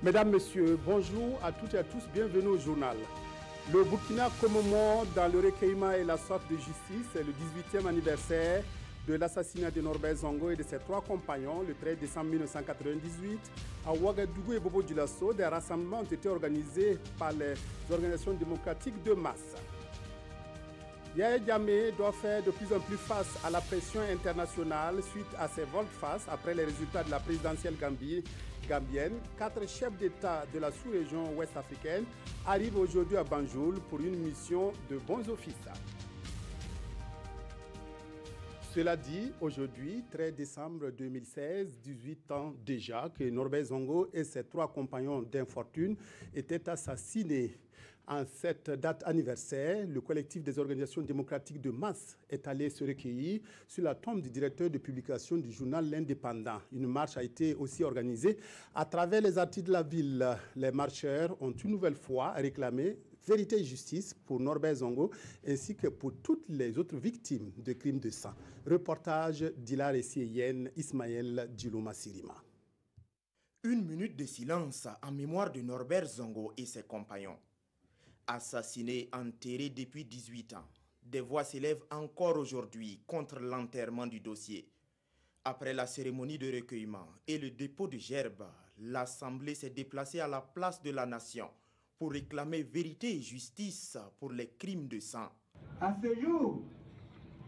Mesdames, Messieurs, bonjour à toutes et à tous, bienvenue au journal. Le Burkina commémore dans le recueillement et la soif de justice le 18e anniversaire de l'assassinat de Norbert Zongo et de ses 3 compagnons le 13 décembre 1998. À Ouagadougou et Bobo-Dioulasso, des rassemblements ont été organisés par les organisations démocratiques de masse. Yahya Jammeh doit faire de plus en plus face à la pression internationale suite à ses volte-face après les résultats de la présidentielle gambienne. 4 chefs d'État de la sous-région ouest-africaine arrivent aujourd'hui à Banjul pour une mission de bons offices. Cela dit, aujourd'hui, 13 décembre 2016, 18 ans déjà, que Norbert Zongo et ses 3 compagnons d'infortune étaient assassinés. En cette date anniversaire, le collectif des organisations démocratiques de masse est allé se recueillir sur la tombe du directeur de publication du journal L'Indépendant. Une marche a été aussi organisée à travers les artistes de la ville. Les marcheurs ont une nouvelle fois réclamé vérité et justice pour Norbert Zongo ainsi que pour toutes les autres victimes de crimes de sang. Reportage d'Ilar Essieyen, Ismaël Djilouma Sirima. Une minute de silence en mémoire de Norbert Zongo et ses compagnons. Assassiné, enterré depuis 18 ans, des voix s'élèvent encore aujourd'hui contre l'enterrement du dossier. Après la cérémonie de recueillement et le dépôt de gerbes, l'Assemblée s'est déplacée à la place de la Nation pour réclamer vérité et justice pour les crimes de sang. À ce jour,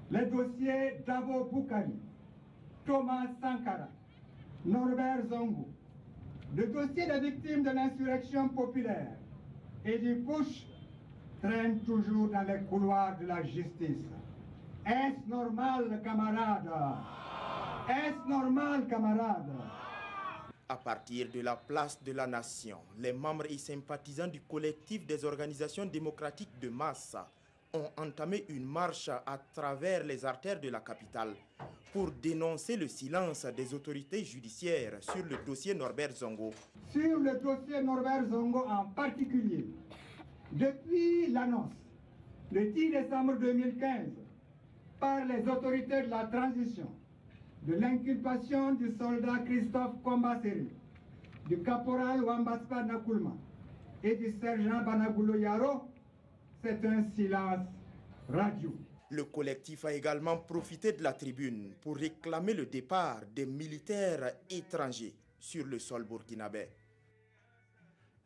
les dossiers d'Abo Boukari, Thomas Sankara, Norbert Zongo, le dossier des victimes de l'insurrection populaire et du putsch traînent toujours dans les couloirs de la justice. Est-ce normal, camarades? Est-ce normal, camarades? À partir de la place de la Nation, les membres et sympathisants du collectif des organisations démocratiques de masse ont entamé une marche à travers les artères de la capitale pour dénoncer le silence des autorités judiciaires sur le dossier Norbert Zongo. Sur le dossier Norbert Zongo en particulier, depuis l'annonce, le 10 décembre 2015, par les autorités de la transition, de l'inculpation du soldat Christophe Kombaseri, du caporal Wambaspa Nakulma et du sergent Banagulo Yaro, c'est un silence radio. Le collectif a également profité de la tribune pour réclamer le départ des militaires étrangers sur le sol burkinabé.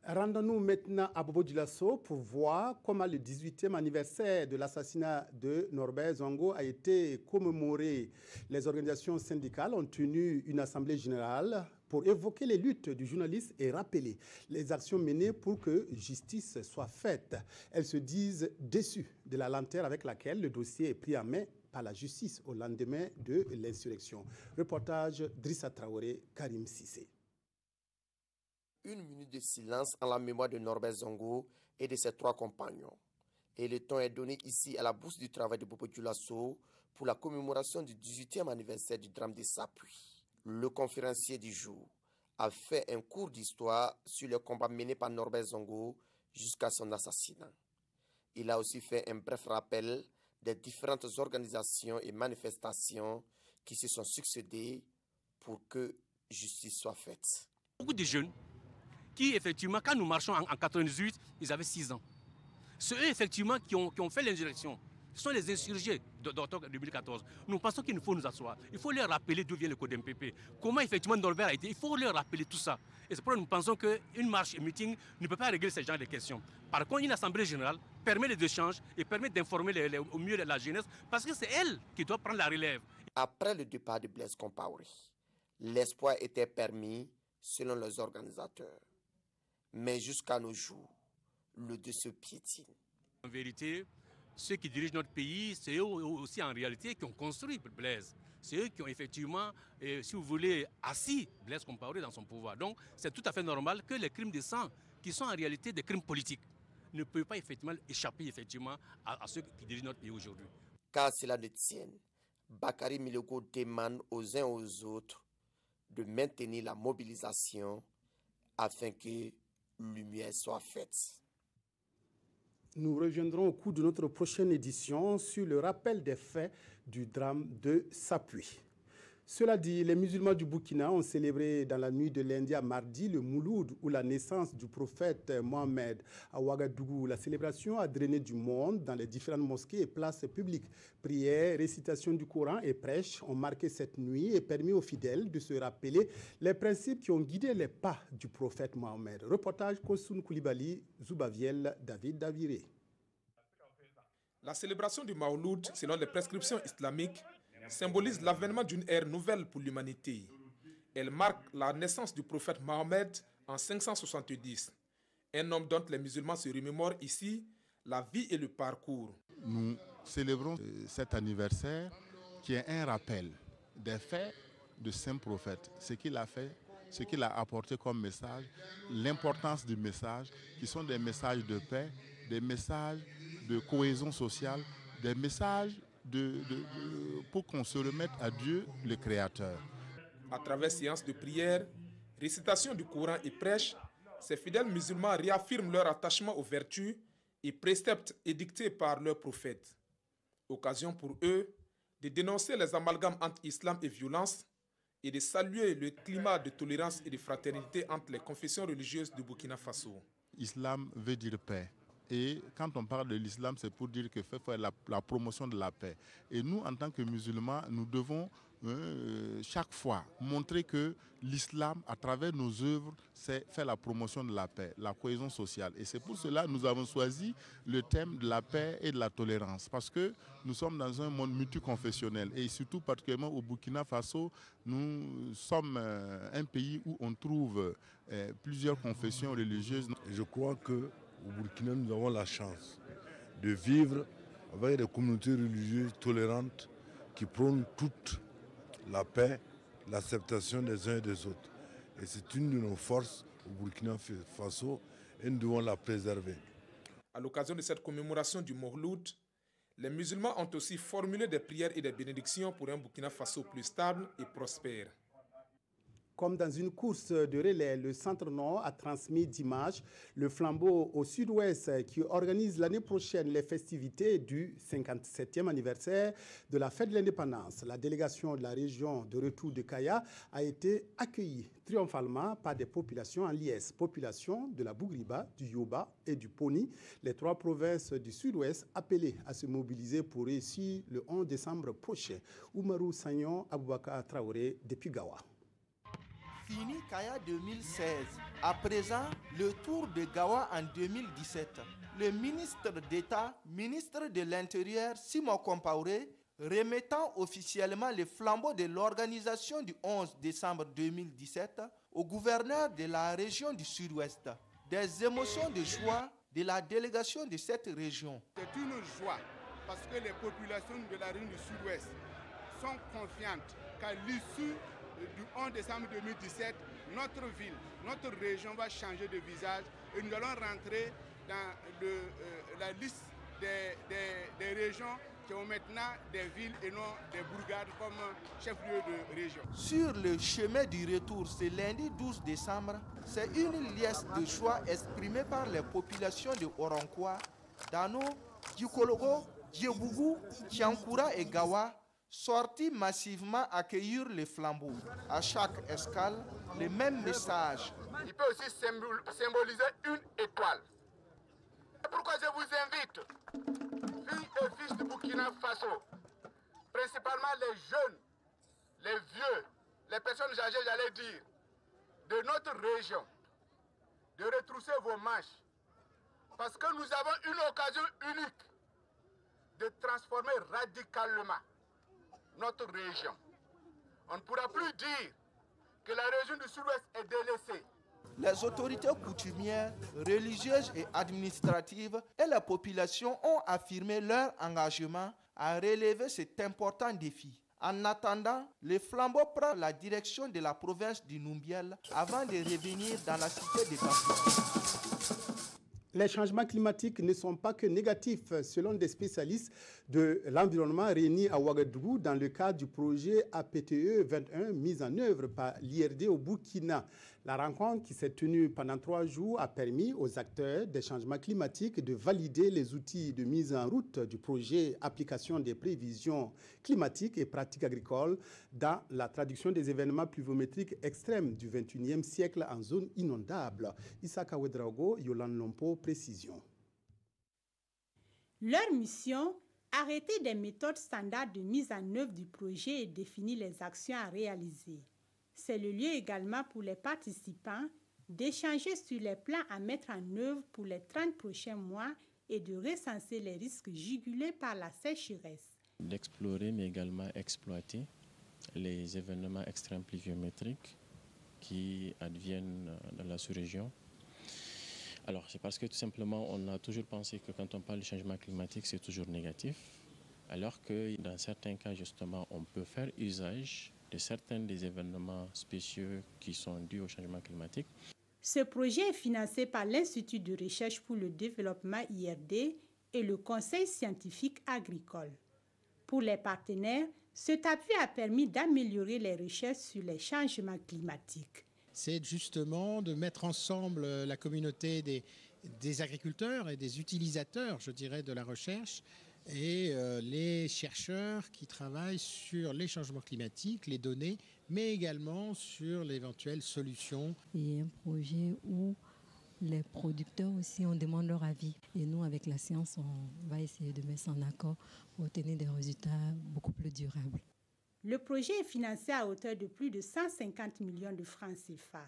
Rendons-nous maintenant à Bobo-Dioulasso pour voir comment le 18e anniversaire de l'assassinat de Norbert Zongo a été commémoré. Les organisations syndicales ont tenu une assemblée générale pour évoquer les luttes du journaliste et rappeler les actions menées pour que justice soit faite. Elles se disent déçues de la lenteur avec laquelle le dossier est pris en main par la justice au lendemain de l'insurrection. Reportage Drissa Traoré, Karim Sissé. Une minute de silence en la mémoire de Norbert Zongo et de ses 3 compagnons. Et le temps est donné ici à la Bourse du Travail de Bobo-Dioulasso pour la commémoration du 18e anniversaire du drame de Sapuy. Le conférencier du jour a fait un cours d'histoire sur le combat mené par Norbert Zongo jusqu'à son assassinat. Il a aussi fait un bref rappel des différentes organisations et manifestations qui se sont succédées pour que justice soit faite. Beaucoup de jeunes qui, effectivement, quand nous marchons en 98, ils avaient 6 ans. C'est eux, effectivement, qui ont fait l'insurrection. Ce sont les insurgés d'octobre 2014. Nous pensons qu'il faut nous asseoir. Il faut leur rappeler d'où vient le code MPP. Comment, effectivement, Norbert a été. Il faut leur rappeler tout ça. Et c'est pourquoi nous pensons qu'une marche et un meeting ne peut pas régler ce genre de questions. Par contre, une assemblée générale permet les échanges et permet d'informer au mieux la jeunesse parce que c'est elle qui doit prendre la relève. Après le départ de Blaise Compaoré, l'espoir était permis selon les organisateurs. Mais jusqu'à nos jours, le dossier piétine. En vérité, ceux qui dirigent notre pays, c'est eux aussi en réalité qui ont construit Blaise. C'est eux qui ont effectivement, si vous voulez, assis Blaise Compaoré dans son pouvoir. Donc c'est tout à fait normal que les crimes de sang, qui sont en réalité des crimes politiques, ne peuvent pas effectivement échapper effectivement à ceux qui dirigent notre pays aujourd'hui. Car cela ne tienne, Bakary Miloko demande aux uns aux autres de maintenir la mobilisation afin que lumière soit faite. Nous reviendrons au cours de notre prochaine édition sur le rappel des faits du drame de Sapuy. Cela dit, les musulmans du Burkina ont célébré dans la nuit de lundi à mardi le Mouloud, ou la naissance du prophète Mohamed à Ouagadougou. La célébration a drainé du monde dans les différentes mosquées et places publiques. Prières, récitation du Coran et prêches ont marqué cette nuit et permis aux fidèles de se rappeler les principes qui ont guidé les pas du prophète Mohamed. Reportage Kosoun Koulibaly, Zoubaviel, David Daviré. La célébration du Mawlud, selon les prescriptions islamiques, symbolise l'avènement d'une ère nouvelle pour l'humanité. Elle marque la naissance du prophète Mohammed en 570, un homme dont les musulmans se remémorent ici la vie et le parcours. Nous célébrons cet anniversaire qui est un rappel des faits de saint prophète, ce qu'il a fait, ce qu'il a apporté comme message, l'importance du message, qui sont des messages de paix, des messages de cohésion sociale, des messages pour qu'on se remette à Dieu, le Créateur. À travers séances de prière, récitation du Coran et prêche, ces fidèles musulmans réaffirment leur attachement aux vertus et préceptes édictés par leur prophète. Occasion pour eux de dénoncer les amalgames entre islam et violence et de saluer le climat de tolérance et de fraternité entre les confessions religieuses du Burkina Faso. Islam veut dire paix. Et quand on parle de l'islam, c'est pour dire qu'il faut faire la promotion de la paix. Et nous, en tant que musulmans, nous devons chaque fois montrer que l'islam, à travers nos œuvres, c'est faire la promotion de la paix, la cohésion sociale. Et c'est pour cela que nous avons choisi le thème de la paix et de la tolérance. Parce que nous sommes dans un monde multiconfessionnel. Et surtout, particulièrement au Burkina Faso, nous sommes un pays où on trouve plusieurs confessions religieuses. Je crois que au Burkina, nous avons la chance de vivre avec des communautés religieuses tolérantes qui prônent toute la paix, l'acceptation des uns et des autres. Et c'est une de nos forces au Burkina Faso et nous devons la préserver. À l'occasion de cette commémoration du Mawlud, les musulmans ont aussi formulé des prières et des bénédictions pour un Burkina Faso plus stable et prospère. Comme dans une course de relais, le Centre Nord a transmis dimanche le flambeau au sud-ouest qui organise l'année prochaine les festivités du 57e anniversaire de la fête de l'indépendance. La délégation de la région de retour de Kaya a été accueillie triomphalement par des populations en liesse, populations de la Bougriba, du Yoba et du Poni, les trois provinces du sud-ouest appelées à se mobiliser pour réussir le 11 décembre prochain. Oumarou Sagnon, Aboubakar Traoré, depuis Gawa. Fini Kaya 2016. À présent, le tour de Gawa en 2017. Le ministre d'État, ministre de l'Intérieur, Simon Compaoré, remettant officiellement le flambeau de l'organisation du 11 décembre 2017 au gouverneur de la région du Sud-Ouest. Des émotions de joie de la délégation de cette région. C'est une joie parce que les populations de la région du Sud-Ouest sont confiantes qu'à l'issue du 11 décembre 2017, notre ville, notre région va changer de visage et nous allons rentrer dans la liste des régions qui ont maintenant des villes et non des bourgades comme chef-lieu de région. Sur le chemin du retour, ce lundi 12 décembre, c'est une liesse de joie exprimée par les populations de Orankwa, Dano, Djikologo, Djebougou, Tiankoura et Gawa, sortis massivement accueillir les flambeaux. À chaque escale, le même message. Il peut aussi symboliser une étoile. C'est pourquoi je vous invite, filles et fils du Burkina Faso, principalement les jeunes, les vieux, les personnes âgées, j'allais dire, de notre région, de retrousser vos manches. Parce que nous avons une occasion unique de transformer radicalement notre région. On ne pourra plus dire que la région du Sud-Ouest est délaissée. Les autorités coutumières, religieuses et administratives et la population ont affirmé leur engagement à relever cet important défi. En attendant, le flambeau prend la direction de la province du Numbiel avant de revenir dans la cité de Bafou. Les changements climatiques ne sont pas que négatifs, selon des spécialistes de l'environnement réunis à Ouagadougou dans le cadre du projet APTE 21 mis en œuvre par l'IRD au Burkina. La rencontre qui s'est tenue pendant 3 jours a permis aux acteurs des changements climatiques de valider les outils de mise en route du projet Application des prévisions climatiques et pratiques agricoles dans la traduction des événements pluviométriques extrêmes du XXIe siècle en zone inondable. Issaka Ouedraogo, Yolande Lompo, précision. Leur mission, arrêter des méthodes standards de mise en œuvre du projet et définir les actions à réaliser. C'est le lieu également pour les participants d'échanger sur les plans à mettre en œuvre pour les 30 prochains mois et de recenser les risques jugulés par la sécheresse. D'explorer mais également exploiter les événements extrêmes pluviométriques qui adviennent dans la sous-région. Alors c'est parce que tout simplement on a toujours pensé que quand on parle de changement climatique c'est toujours négatif, alors que dans certains cas justement on peut faire usage de certains des événements spéciaux qui sont dus au changement climatique. Ce projet est financé par l'Institut de recherche pour le développement IRD et le Conseil scientifique agricole. Pour les partenaires, cet appui a permis d'améliorer les recherches sur les changements climatiques. C'est justement de mettre ensemble la communauté des agriculteurs et des utilisateurs, je dirais, de la recherche et les chercheurs qui travaillent sur les changements climatiques, les données, mais également sur l'éventuelle solution. Il y a un projet où les producteurs aussi, on demande leur avis. Et nous, avec la science, on va essayer de mettre ça en accord pour obtenir des résultats beaucoup plus durables. Le projet est financé à hauteur de plus de 150 millions de francs CFA.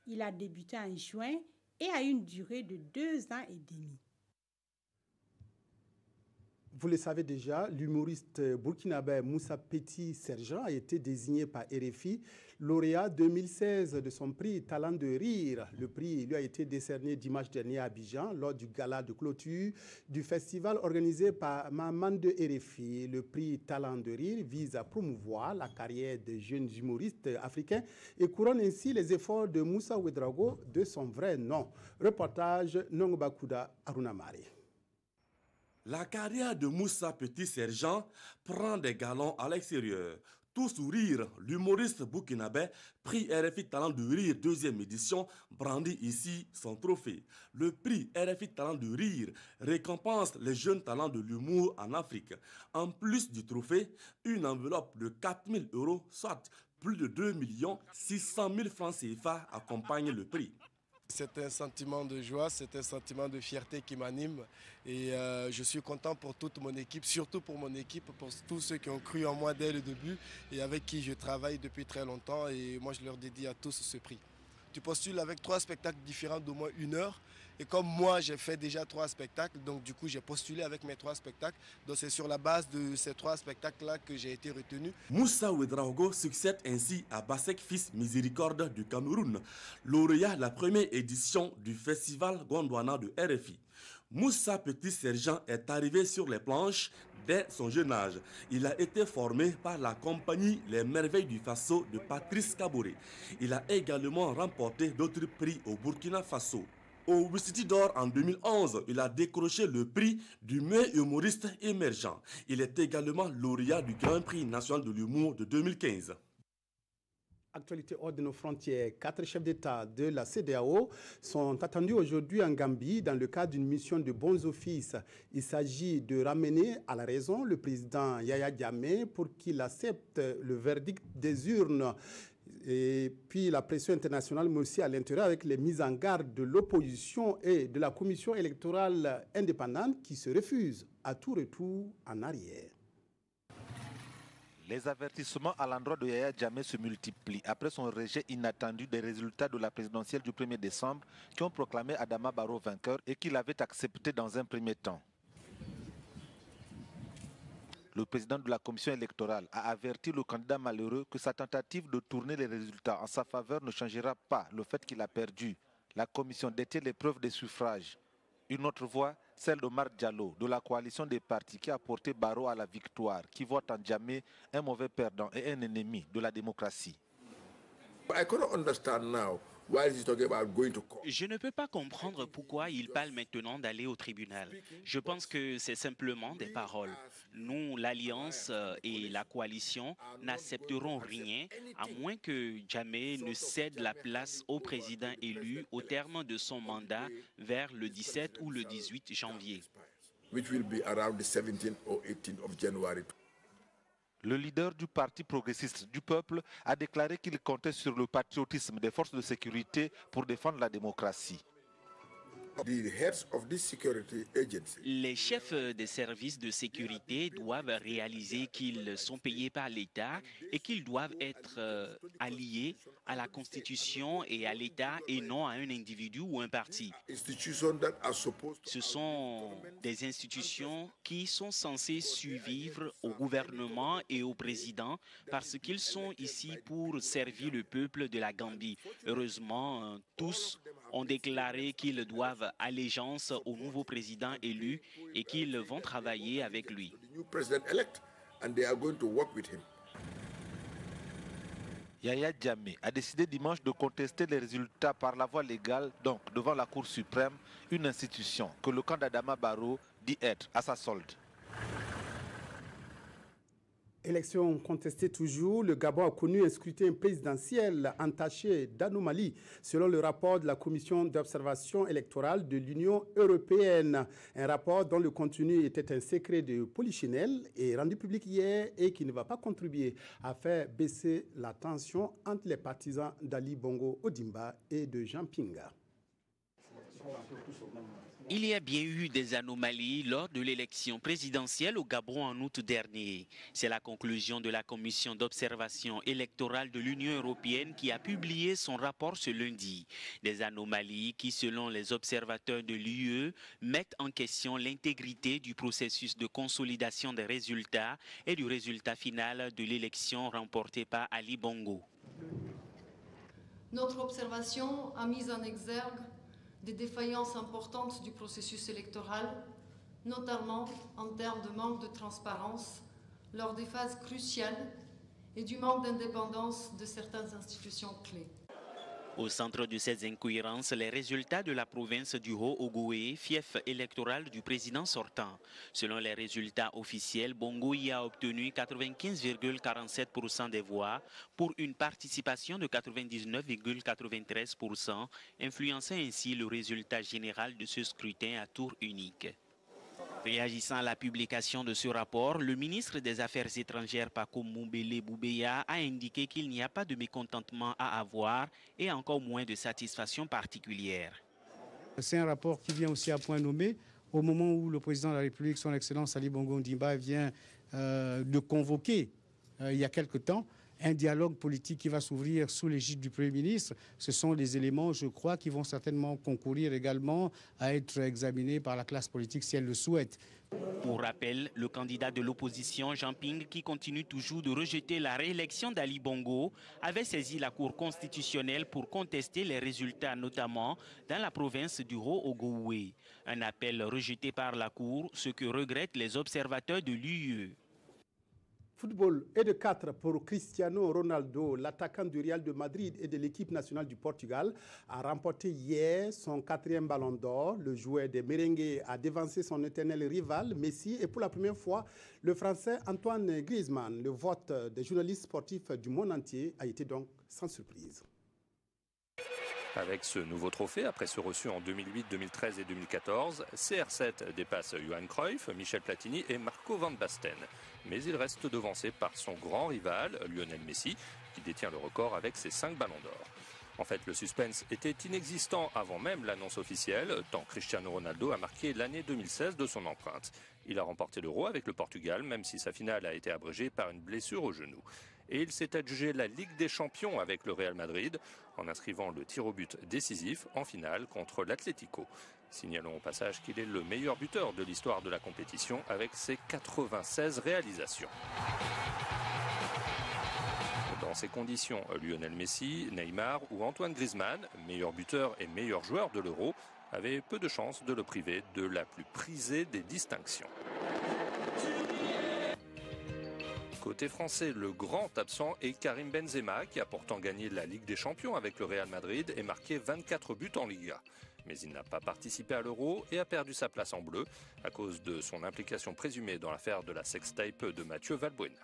Il a débuté en juin et a une durée de 2 ans et demi. Vous le savez déjà, l'humoriste burkinabé Moussa Petit Sergent a été désigné par RFI lauréat 2016 de son prix Talent de Rire. Le prix lui a été décerné dimanche dernier à Abidjan lors du gala de clôture du festival organisé par Maman de RFI. Le prix Talent de Rire vise à promouvoir la carrière des jeunes humoristes africains et couronne ainsi les efforts de Moussa Ouedraogo de son vrai nom. Reportage Nongbakuda Arunamari. La carrière de Moussa Petit Sergent prend des galons à l'extérieur. Tout sourire, l'humoriste burkinabé, prix RFI Talent de Rire 2e édition, brandit ici son trophée. Le prix RFI Talent de Rire récompense les jeunes talents de l'humour en Afrique. En plus du trophée, une enveloppe de 4 000 €, soit plus de 2 600 000 francs CFA, accompagne le prix. C'est un sentiment de joie, c'est un sentiment de fierté qui m'anime et je suis content pour toute mon équipe, surtout pour mon équipe, pour tous ceux qui ont cru en moi dès le début et avec qui je travaille depuis très longtemps et moi je leur dédie à tous ce prix. Tu postules avec 3 spectacles différents d'au moins 1 heure et comme moi j'ai fait déjà 3 spectacles, donc du coup j'ai postulé avec mes 3 spectacles, donc c'est sur la base de ces 3 spectacles-là que j'ai été retenu. Moussa Ouedraogo succède ainsi à Bassek Fils Miséricorde du Cameroun, lauréat la première édition du festival Gondwana de RFI. Moussa Petit Sergent est arrivé sur les planches dès son jeune âge. Il a été formé par la compagnie Les Merveilles du Faso de Patrice Kaboré. Il a également remporté d'autres prix au Burkina Faso. Au Wistiti d'Or en 2011, il a décroché le prix du meilleur humoriste émergent. Il est également lauréat du Grand Prix national de l'humour de 2015. Actualité hors de nos frontières, 4 chefs d'État de la CEDEAO sont attendus aujourd'hui en Gambie dans le cadre d'une mission de bons offices. Il s'agit de ramener à la raison le président Yahya Jammeh pour qu'il accepte le verdict des urnes. Et puis la pression internationale, mais aussi à l'intérieur avec les mises en garde de l'opposition et de la commission électorale indépendante qui se refuse à tout retour en arrière. Les avertissements à l'endroit de Yahya Jammeh se multiplient après son rejet inattendu des résultats de la présidentielle du 1er décembre qui ont proclamé Adama Barrow vainqueur et qu'il avait accepté dans un premier temps. Le président de la commission électorale a averti le candidat malheureux que sa tentative de tourner les résultats en sa faveur ne changera pas le fait qu'il a perdu. La commission détient les preuves des suffrages. Une autre voix, celle d'Omar Diallo, de la coalition des partis qui a porté Barrow à la victoire, qui voit en Jammeh un mauvais perdant et un ennemi de la démocratie. I cannot understand now Je ne peux pas comprendre pourquoi il parle maintenant d'aller au tribunal. Je pense que c'est simplement des paroles. Nous, l'Alliance et la coalition n'accepterons rien à moins que Jammeh ne cède la place au président élu au terme de son mandat vers le 17 ou le 18 janvier. Le leader du Parti progressiste du peuple a déclaré qu'il comptait sur le patriotisme des forces de sécurité pour défendre la démocratie. Les chefs des services de sécurité doivent réaliser qu'ils sont payés par l'État et qu'ils doivent être alliés à la Constitution et à l'État et non à un individu ou un parti. Ce sont des institutions qui sont censées survivre au gouvernement et au président parce qu'ils sont ici pour servir le peuple de la Gambie. Heureusement, tous ont déclaré qu'ils doivent allégeance au nouveau président élu et qu'ils vont travailler avec lui. Yahya Jammeh a décidé dimanche de contester les résultats par la voie légale, donc devant la Cour suprême, une institution que le camp d'Adama Barrow dit être à sa solde. Élection contestée toujours, le Gabon a connu un scrutin présidentiel entaché d'anomalies, selon le rapport de la Commission d'observation électorale de l'Union européenne. Un rapport dont le contenu était un secret de polichinelle et rendu public hier et qui ne va pas contribuer à faire baisser la tension entre les partisans d'Ali Bongo Ondimba et de Jean Pinga. Il y a bien eu des anomalies lors de l'élection présidentielle au Gabon en août dernier. C'est la conclusion de la Commission d'observation électorale de l'Union européenne qui a publié son rapport ce lundi. Des anomalies qui, selon les observateurs de l'UE, mettent en question l'intégrité du processus de consolidation des résultats et du résultat final de l'élection remportée par Ali Bongo. Notre observation a mis en exergue des défaillances importantes du processus électoral, notamment en termes de manque de transparence lors des phases cruciales et du manque d'indépendance de certaines institutions clés. Au centre de ces incohérences, les résultats de la province du Haut-Ogooué, fief électoral du président sortant. Selon les résultats officiels, Bongo y a obtenu 95,47% des voix pour une participation de 99,93%, influençant ainsi le résultat général de ce scrutin à tour unique. Réagissant à la publication de ce rapport, le ministre des Affaires étrangères Paco Moumbele Boubeya a indiqué qu'il n'y a pas de mécontentement à avoir et encore moins de satisfaction particulière. C'est un rapport qui vient aussi à point nommé au moment où le président de la République, son Excellence Ali Bongo Ondimba, vient de convoquer il y a quelque temps un dialogue politique qui va s'ouvrir sous l'égide du Premier ministre. Ce sont des éléments, je crois, qui vont certainement concourir également à être examinés par la classe politique si elle le souhaite. Pour rappel, le candidat de l'opposition, Jean Ping, qui continue toujours de rejeter la réélection d'Ali Bongo, avait saisi la Cour constitutionnelle pour contester les résultats, notamment dans la province du Haut-Ogooué. Un appel rejeté par la Cour, ce que regrettent les observateurs de l'UE. Football et de 4 pour Cristiano Ronaldo, l'attaquant du Real de Madrid et de l'équipe nationale du Portugal, a remporté hier son 4e ballon d'or. Le joueur des Merengues a dévancé son éternel rival Messi et pour la première fois, le Français Antoine Griezmann. Le vote des journalistes sportifs du monde entier a été donc sans surprise. Avec ce nouveau trophée, après ce reçu en 2008, 2013 et 2014, CR7 dépasse Johan Cruyff, Michel Platini et Marco van Basten. Mais il reste devancé par son grand rival, Lionel Messi, qui détient le record avec ses 5 ballons d'or. En fait, le suspense était inexistant avant même l'annonce officielle, tant Cristiano Ronaldo a marqué l'année 2016 de son empreinte. Il a remporté l'Euro avec le Portugal, même si sa finale a été abrégée par une blessure au genou. Et il s'est adjugé la Ligue des Champions avec le Real Madrid, en inscrivant le tir au but décisif en finale contre l'Atlético. Signalons au passage qu'il est le meilleur buteur de l'histoire de la compétition avec ses 96 réalisations. Dans ces conditions, Lionel Messi, Neymar ou Antoine Griezmann, meilleur buteur et meilleur joueur de l'Euro, avaient peu de chances de le priver de la plus prisée des distinctions. Côté français, le grand absent est Karim Benzema qui a pourtant gagné la Ligue des Champions avec le Real Madrid et marqué 24 buts en Liga. Mais il n'a pas participé à l'Euro et a perdu sa place en bleu à cause de son implication présumée dans l'affaire de la sextape de Mathieu Valbuena.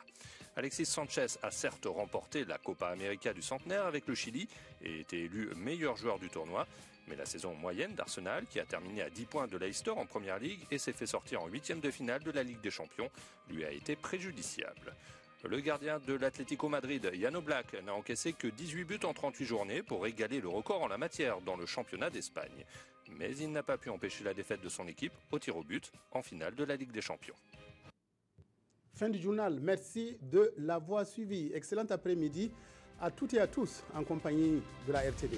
Alexis Sanchez a certes remporté la Copa América du centenaire avec le Chili et été élu meilleur joueur du tournoi. Mais la saison moyenne d'Arsenal, qui a terminé à 10 points de Leicester en Première Ligue et s'est fait sortir en 8e de finale de la Ligue des Champions, lui a été préjudiciable. Le gardien de l'Atlético Madrid, Jan Oblak, n'a encaissé que 18 buts en 38 journées pour égaler le record en la matière dans le championnat d'Espagne. Mais il n'a pas pu empêcher la défaite de son équipe au tir au but en finale de la Ligue des Champions. Fin du journal. Merci de l'avoir suivi. Excellent après-midi à toutes et à tous en compagnie de la RTD.